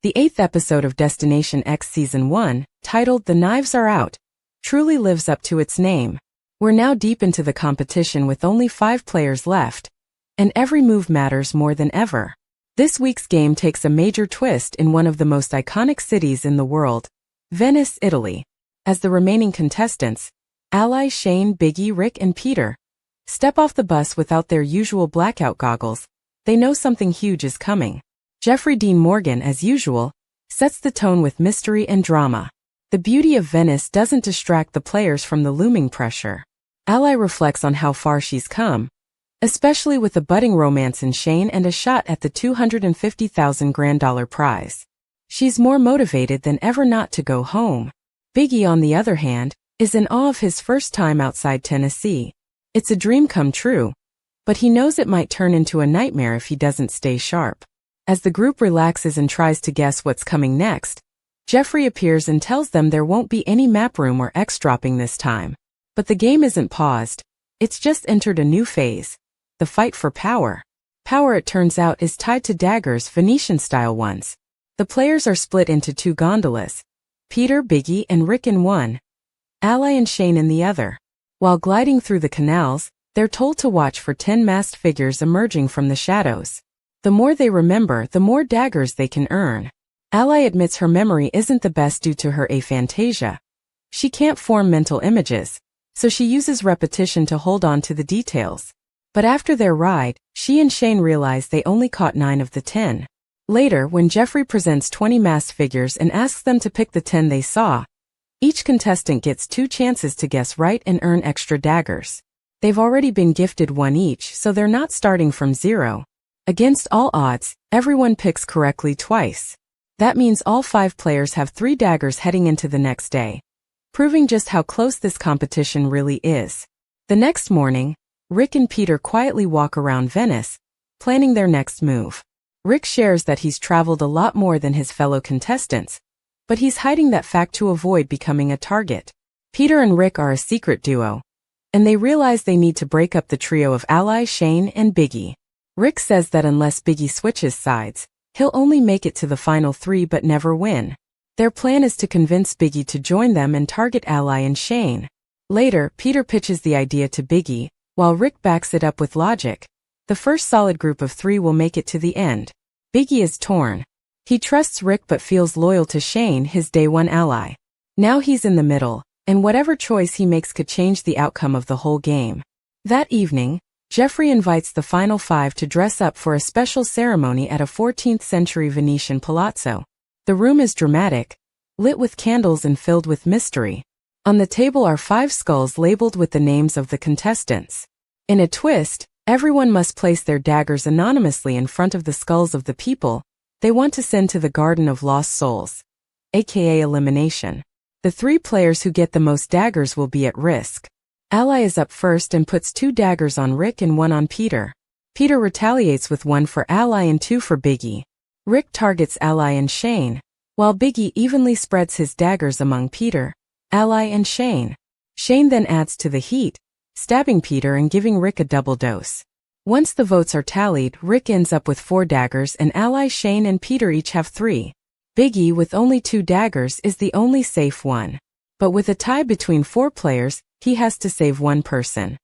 The 8th episode of Destination X Season 1, titled The Knives Are Out, truly lives up to its name. We're now deep into the competition with only 5 players left, and every move matters more than ever. This week's game takes a major twist in one of the most iconic cities in the world, Venice, Italy. As the remaining contestants, allies Shayne, Biggy, Rick, and Peter, step off the bus without their usual blackout goggles, they know something huge is coming. Jeffrey Dean Morgan, as usual, sets the tone with mystery and drama. The beauty of Venice doesn't distract the players from the looming pressure. Ally reflects on how far she's come, especially with a budding romance in Shayne and a shot at the $250,000 grand prize. She's more motivated than ever not to go home. Biggy, on the other hand, is in awe of his first time outside Tennessee. It's a dream come true, but he knows it might turn into a nightmare if he doesn't stay sharp. As the group relaxes and tries to guess what's coming next, Jeffrey appears and tells them there won't be any map room or X dropping this time. But the game isn't paused, it's just entered a new phase, the fight for power. Power, it turns out, is tied to daggers, Venetian-style ones. The players are split into 2 gondolas, Peter, Biggy, and Rick in one, Ally and Shayne in the other. While gliding through the canals, they're told to watch for 10 masked figures emerging from the shadows. The more they remember, the more daggers they can earn. Ally admits her memory isn't the best due to her aphantasia. She can't form mental images, so she uses repetition to hold on to the details. But after their ride, she and Shayne realize they only caught 9 of the 10. Later, when Jeffrey presents 20 masked figures and asks them to pick the 10 they saw, each contestant gets 2 chances to guess right and earn extra daggers. They've already been gifted 1 each, so they're not starting from 0. Against all odds, everyone picks correctly twice. That means all 5 players have 3 daggers heading into the next day, proving just how close this competition really is. The next morning, Rick and Peter quietly walk around Venice, planning their next move. Rick shares that he's traveled a lot more than his fellow contestants, but he's hiding that fact to avoid becoming a target. Peter and Rick are a secret duo, and they realize they need to break up the trio of allies Shayne and Biggy. Rick says that unless Biggy switches sides, he'll only make it to the final 3 but never win. Their plan is to convince Biggy to join them and target Ally and Shayne. Later, Peter pitches the idea to Biggy, while Rick backs it up with logic. The first solid group of 3 will make it to the end. Biggy is torn. He trusts Rick but feels loyal to Shayne, his day 1 ally. Now he's in the middle, and whatever choice he makes could change the outcome of the whole game. That evening, Jeffrey invites the final 5 to dress up for a special ceremony at a 14th-century Venetian palazzo. The room is dramatic, lit with candles and filled with mystery. On the table are 5 skulls labeled with the names of the contestants. In a twist, everyone must place their daggers anonymously in front of the skulls of the people they want to send to the Garden of Lost Souls, aka elimination. The 3 players who get the most daggers will be at risk. Ally is up first and puts 2 daggers on Rick and 1 on Peter. Peter retaliates with 1 for Ally and 2 for Biggy. Rick targets Ally and Shayne, while Biggy evenly spreads his daggers among Peter, Ally and Shayne. Shayne then adds to the heat, stabbing Peter and giving Rick a double dose. Once the votes are tallied, Rick ends up with 4 daggers and allies Shayne and Peter each have 3. Biggy, with only 2 daggers, is the only safe one. But with a tie between 4 players, he has to save 1 person.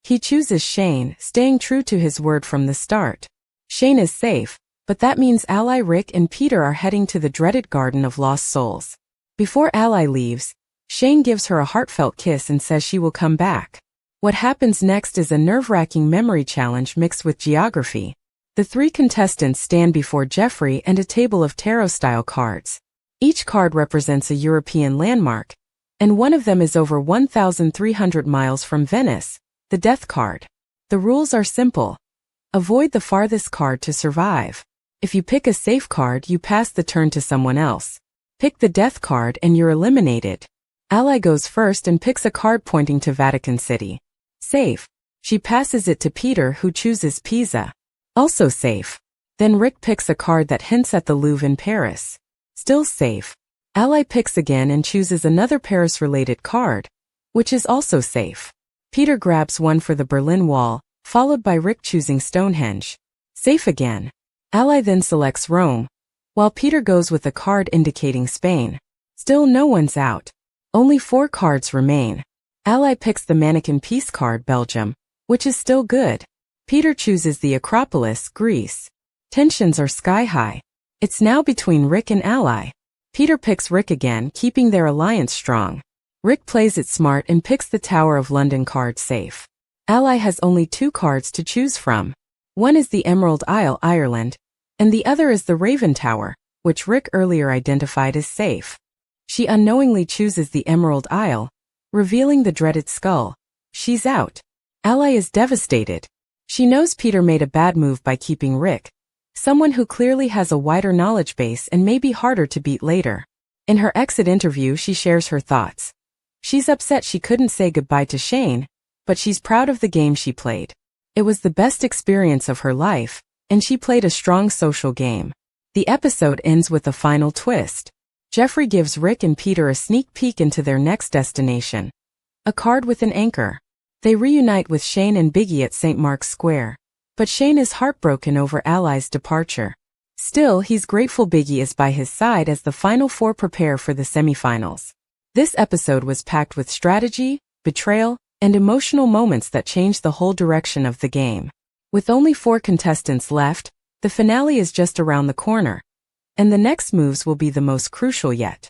He chooses Shayne, staying true to his word from the start. Shayne is safe, but that means ally Rick and Peter are heading to the dreaded Garden of Lost Souls. Before Ally leaves, Shayne gives her a heartfelt kiss and says she will come back. What happens next is a nerve-wracking memory challenge mixed with geography. The 3 contestants stand before Jeffrey and a table of tarot-style cards. Each card represents a European landmark, and one of them is over 1,300 miles from Venice, the Death card. The rules are simple. Avoid the farthest card to survive. If you pick a safe card, you pass the turn to someone else. Pick the Death card and you're eliminated. Ally goes first and picks a card pointing to Vatican City. Safe. She passes it to Peter, who chooses Pisa. Also safe. Then Rick picks a card that hints at the Louvre in Paris. Still safe. Ally picks again and chooses another Paris-related card, which is also safe. Peter grabs one for the Berlin Wall, followed by Rick choosing Stonehenge. Safe again. Ally then selects Rome, while Peter goes with a card indicating Spain. Still no one's out. Only 4 cards remain. Ally picks the mannequin peace card, Belgium, which is still good. Peter chooses the Acropolis, Greece. Tensions are sky high. It's now between Rick and Ally. Peter picks Rick again, keeping their alliance strong. Rick plays it smart and picks the Tower of London card safe. Ally has only 2 cards to choose from. One is the Emerald Isle, Ireland, and the other is the Raven Tower, which Rick earlier identified as safe. She unknowingly chooses the Emerald Isle, revealing the dreaded skull. She's out. Ally is devastated. She knows Peter made a bad move by keeping Rick, someone who clearly has a wider knowledge base and may be harder to beat later. In her exit interview, she shares her thoughts. She's upset she couldn't say goodbye to Shayne, but she's proud of the game she played. It was the best experience of her life, and she played a strong social game. The episode ends with a final twist. Jeffrey gives Rick and Peter a sneak peek into their next destination. A card with an anchor. They reunite with Shayne and Biggy at St. Mark's Square. But Shayne is heartbroken over Ally's departure. Still, he's grateful Biggy is by his side as the final 4 prepare for the semifinals. This episode was packed with strategy, betrayal, and emotional moments that changed the whole direction of the game. With only 4 contestants left, the finale is just around the corner, and the next moves will be the most crucial yet.